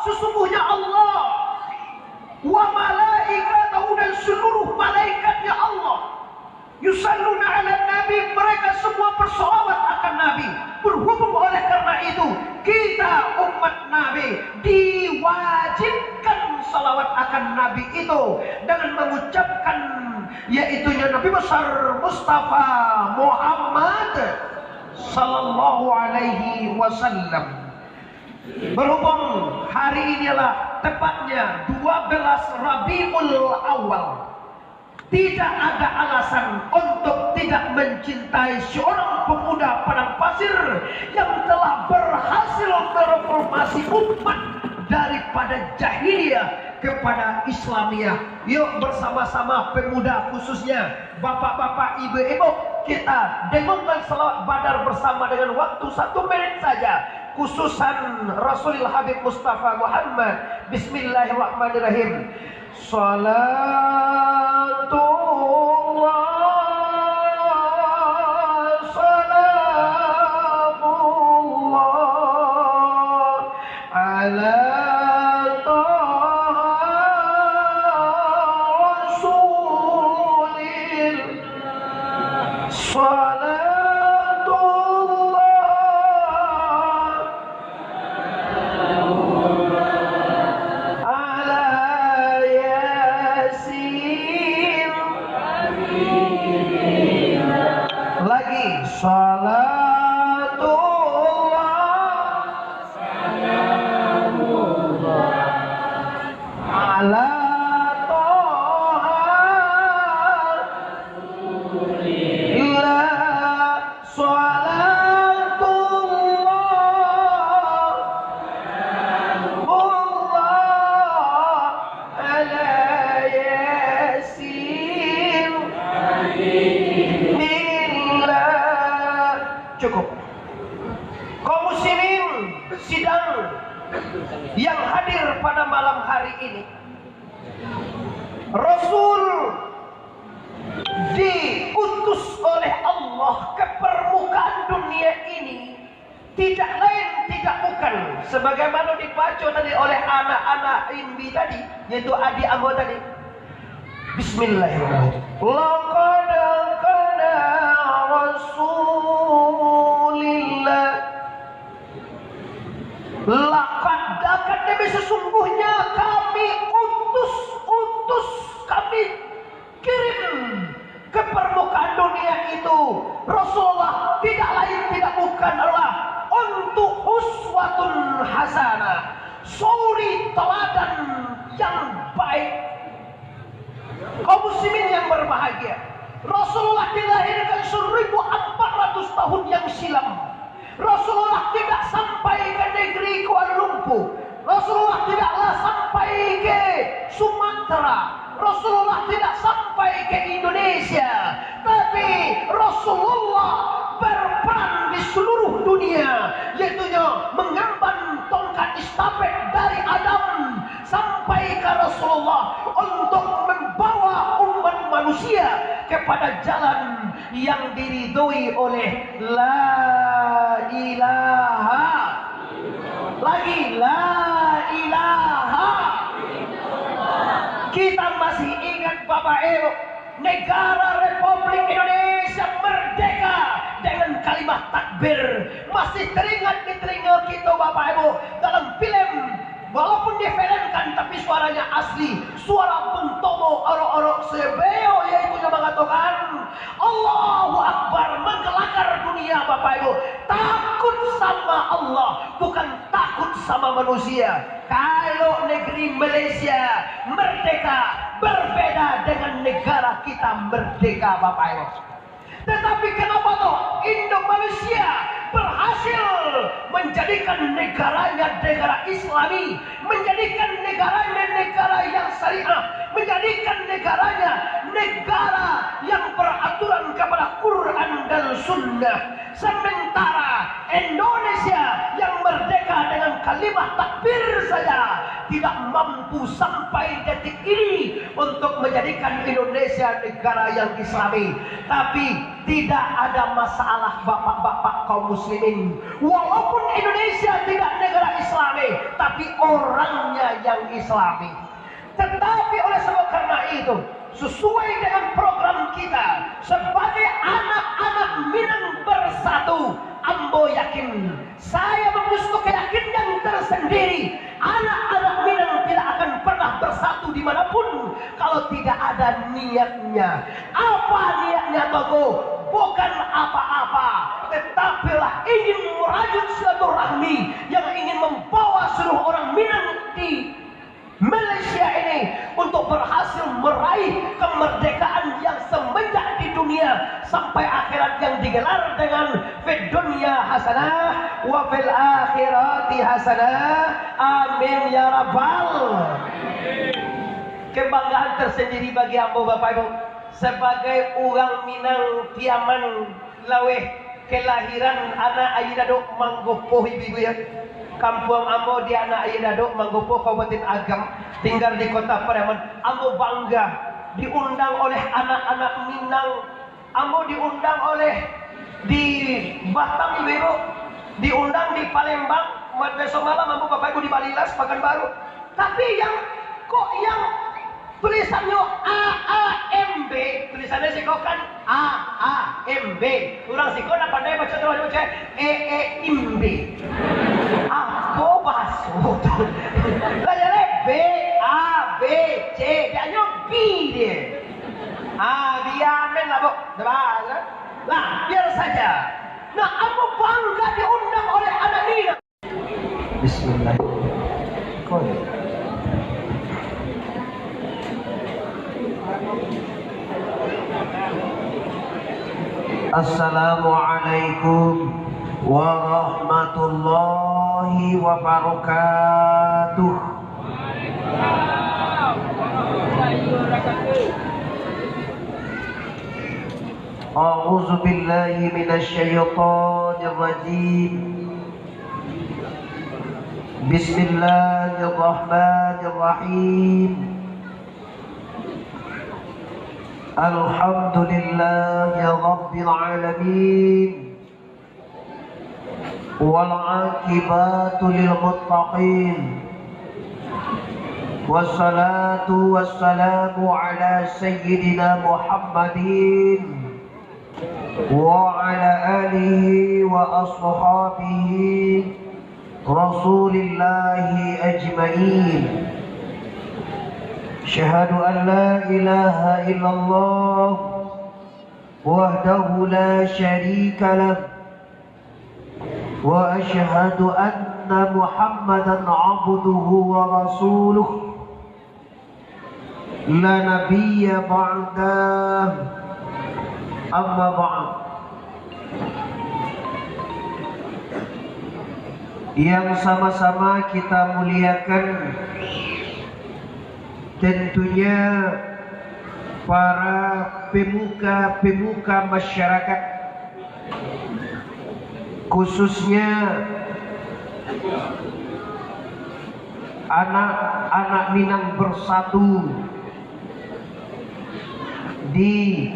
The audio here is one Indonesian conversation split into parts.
sesungguhnya Allah, wa malaikatahu, dan seluruh malaikatnya Allah, yusalluna ala nabi, mereka semua bersolawat akan Nabi. Berhubung oleh karena itu kita umat Nabi diwajibkan salawat akan Nabi itu dengan mengucapkan yaitunya Nabi besar Mustafa Muhammad sallallahu alaihi wasallam. Berhubung hari inilah tepatnya 12 Rabiul Awal, tidak ada alasan untuk tidak mencintai seorang pemuda padang pasir yang telah berhasil mereformasi umat daripada jahiliyah kepada Islamiyah. Yuk bersama-sama pemuda, khususnya bapak-bapak, ibu-ibu, kita dengungkan selawat badar bersama dengan waktu 1 menit saja, khususan Rasulul Habib Mustafa Muhammad. Bismillahirrahmanirrahim. Salatullah, salamullah ala Rasulillah. Cukup. Kaum muslimin sidang yang hadir pada malam hari ini, Rasul diutus oleh Allah ke permukaan dunia ini tidak lain tidak bukan sebagaimana dibaca tadi oleh anak-anak Imbi tadi, yaitu adik anggota tadi. Bismillahirrahmanirrahim. Laqad kana Rasulillah, laqad akan demi sesungguhnya kami kami kirim ke permukaan dunia itu Rasulullah tidak lain tidak bukan adalah untuk uswatun hasanah, suri teladan yang baik. Kaum muslimin yang berbahagia, Rasulullah dilahirkan 1400 tahun yang silam. Rasulullah tidak sampai ke negeri Kuala Lumpur. Rasulullah tidaklah sampai ke Sumatera. Rasulullah tidak sampai ke Indonesia. Tapi Rasulullah berperan di seluruh dunia, yaitu mengemban tongkat estafet dari Adam sampai ke Rasulullah untuk membawa umat manusia kepada jalan yang diridhoi oleh la ilaha, lagi la ilaha. Kita masih ingat Bapak Ibu, negara Republik Indonesia merdeka dengan kalimat takbir masih teringat di telinga kita Bapak Ibu dalam film. Walaupun difilmkan tapi suaranya asli, suara Bung Tomo orok-orok sebeo, yaitu yang mengatakan Allahu Akbar, menggelakar dunia Bapak Ibu. Takut sama Allah, bukan takut sama manusia. Kalau negeri Malaysia merdeka berbeda dengan negara kita merdeka Bapak Ibu. Tetapi kenapa toh Indonesia berhasil menjadikan negaranya negara Islami, menjadikan negaranya negara yang syariah, menjadikan negaranya negara yang beraturan kepada Quran dan Sunnah, sementara Indonesia yang merdeka dengan kalimat takbir saja tidak mampu sampai detik ini untuk menjadikan Indonesia negara yang Islami. Tapi tidak ada masalah bapak-bapak kaum muslimin, walaupun Indonesia tidak negara Islami, tapi tetapi orangnya yang Islami. Tetapi oleh sebab karena itu, sesuai dengan program kita sebagai anak-anak Minang Bersatu, ambo yakin, saya mempunyai keyakinan yang tersendiri, anak-anak Minang tidak akan pernah bersatu dimanapun kalau tidak ada niatnya. Apa niatnya Togo? Bukan apa-apa, tetapilah ingin merajut silaturahmi yang ingin membawa seluruh orang Minang di Malaysia ini untuk berhasil meraih kemerdekaan yang semenjak di dunia sampai akhirat yang digelar dengan fid dunya hasanah wa fil akhirati hasanah. Amin ya rabbal. Kebanggaan tersendiri bagi ambo Bapak Ibu sebagai orang Minang Tiaman Laweh, kelahiran anak Ayidadok Manggopo ibu ya. Kampung ambo di anak Ayidadok Manggopo Kabupaten Agam, tinggal di kota Pariaman. Ambo bangga diundang oleh anak-anak Minang. Ambo diundang oleh di Batam ibu, diundang di Palembang, besok malam ambo Bapak Ibu di Balilas Pekanbaru. Tapi yang tulisannya AAMB, tulisannya sih kok kan AAMB. Orang sih kok nak pandai baca terus baca EEMB. Apa bahasa tuh? Kayaknya B A B C, dia B dia. Diamen lah bu, lah biar saja. Nah, aku bangga diundang oleh anak Nina. Bismillahirrahmanirrahim. Assalamualaikum warahmatullahi wabarakatuh. A'udzu billahi minasy syaithanir rajim. Bismillahirrahmanirrahim. Alhamdulillahi rabbil alamin. Wal 'aqibatu lil muttaqin. Wassalatu wassalamu ala sayyidina Muhammadin wa ala alihi wa ashabihi Rasulillahi ajma'in. Syahadu an la ilaha illallah wahdahu la syarika lah wa asyhadu anna Muhammadan abduhu wa rasuluh la nabiyya ba'dah. Amma ba'd. Yang sama-sama kita muliakan tentunya para pemuka masyarakat, khususnya anak-anak Minang Bersatu di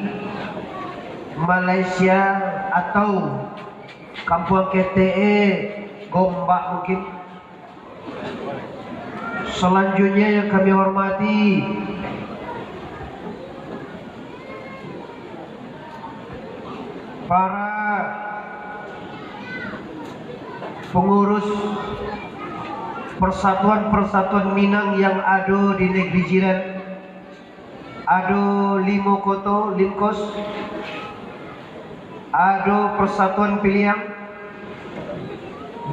Malaysia atau Kampung KTE Gombak mungkin. Selanjutnya yang kami hormati para pengurus persatuan-persatuan Minang yang ada di negeri jiran, ada Limo Koto, Limkos, ada Persatuan Piliang,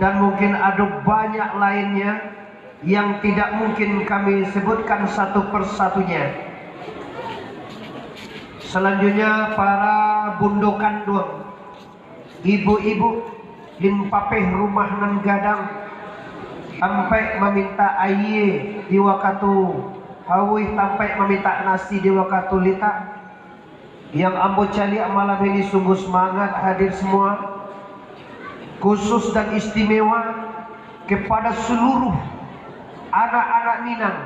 dan mungkin ada banyak lainnya yang tidak mungkin kami sebutkan satu persatunya. Selanjutnya para bundokan duang, ibu-ibu limpapeh rumah nan gadang sampai meminta air di wakatu hawi, sampai meminta nasi di wakatu lita. Yang ambo cali malam ini sungguh semangat hadir semua, khusus dan istimewa kepada seluruh anak-anak Minang,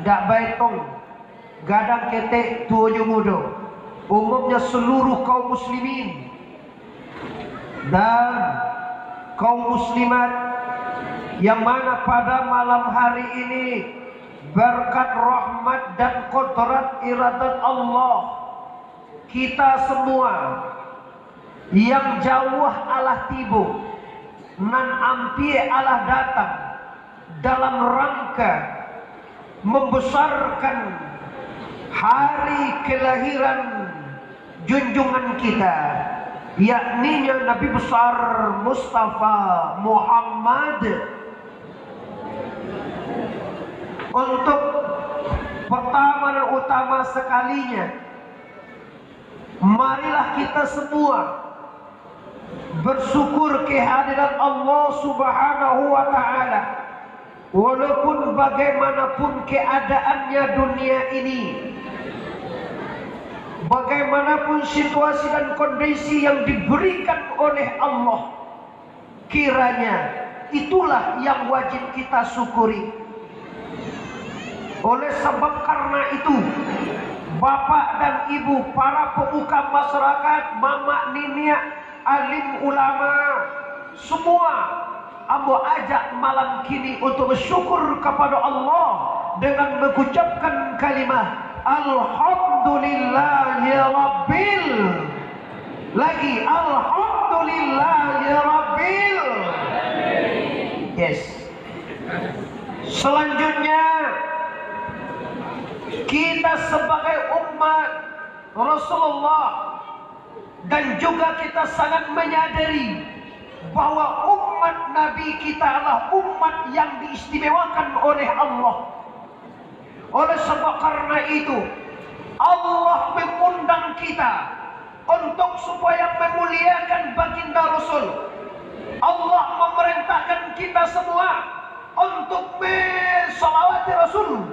dak baitong, gadang ketek, tuojo mudo, umumnya seluruh kaum muslimin dan kaum muslimat yang mana pada malam hari ini berkat rahmat dan qudrat iradat Allah, kita semua yang jauh alah tibu nan ampie alah datang dalam rangka membesarkan hari kelahiran junjungan kita, yakni Nabi besar Mustafa Muhammad. Untuk pertama dan utama sekalinya, marilah kita semua bersyukur kehadiran Allah Subhanahu wa Ta'ala. Walaupun bagaimanapun keadaannya dunia ini, bagaimanapun situasi dan kondisi yang diberikan oleh Allah, kiranya itulah yang wajib kita syukuri. Oleh sebab karena itu, bapak dan ibu, para pemuka masyarakat, mama, niniak, alim ulama, semua ambo ajak malam kini untuk bersyukur kepada Allah dengan mengucapkan kalimat Alhamdulillahi Rabbil, lagi Alhamdulillahi Rabbil. Yes. Selanjutnya, kita sebagai umat Rasulullah dan juga kita sangat menyadari bahwa umat Nabi kita adalah umat yang diistimewakan oleh Allah. Oleh sebab karena itu, Allah mengundang kita untuk supaya memuliakan baginda Rasul. Allah memerintahkan kita semua untuk bersalawat Rasul.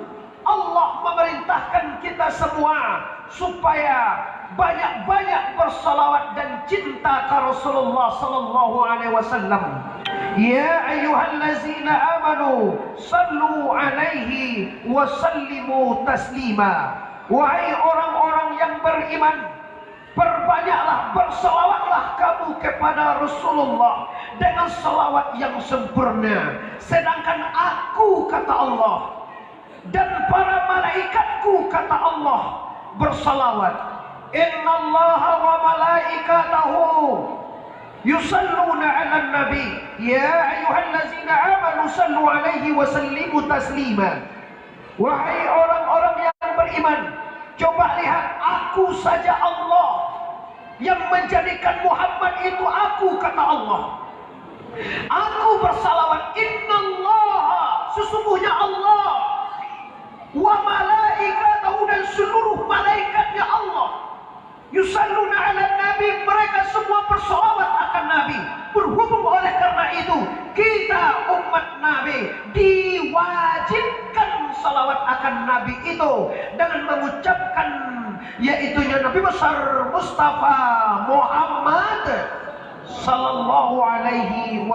Allah memerintahkan kita semua supaya banyak-banyak bersalawat dan cinta ke Rasulullah sallallahu alaihi wasallam. Ya ayyuhallazina amanu sallu alaihi wa sallimu taslima. Wahai orang-orang yang beriman, perbanyaklah, bersalawatlah kamu kepada Rasulullah dengan salawat yang sempurna. Sedangkan aku, kata Allah, dan para malaikatku, kata Allah, bersalawat. Innallaha wa malaikatahu yusalluna 'alan nabi ya ayyuhallazina amanu sallu alaihi wa sallimu taslima. Wahai orang-orang yang beriman, coba lihat, aku saja Allah yang menjadikan Muhammad itu aku, kata Allah. Aku bersalawat. Innallaha, sesungguhnya Allah, wa malaikatahu, dan seluruh malaikatnya Allah, yusalluna 'alan nabi, mereka semua bersalawat akan Nabi. Berhubung oleh karena itu, kita umat Nabi diwajibkan salawat akan Nabi itu dengan mengucapkan, yaitunya Nabi besar Mustafa Muhammad sallallahu alaihi wasallam.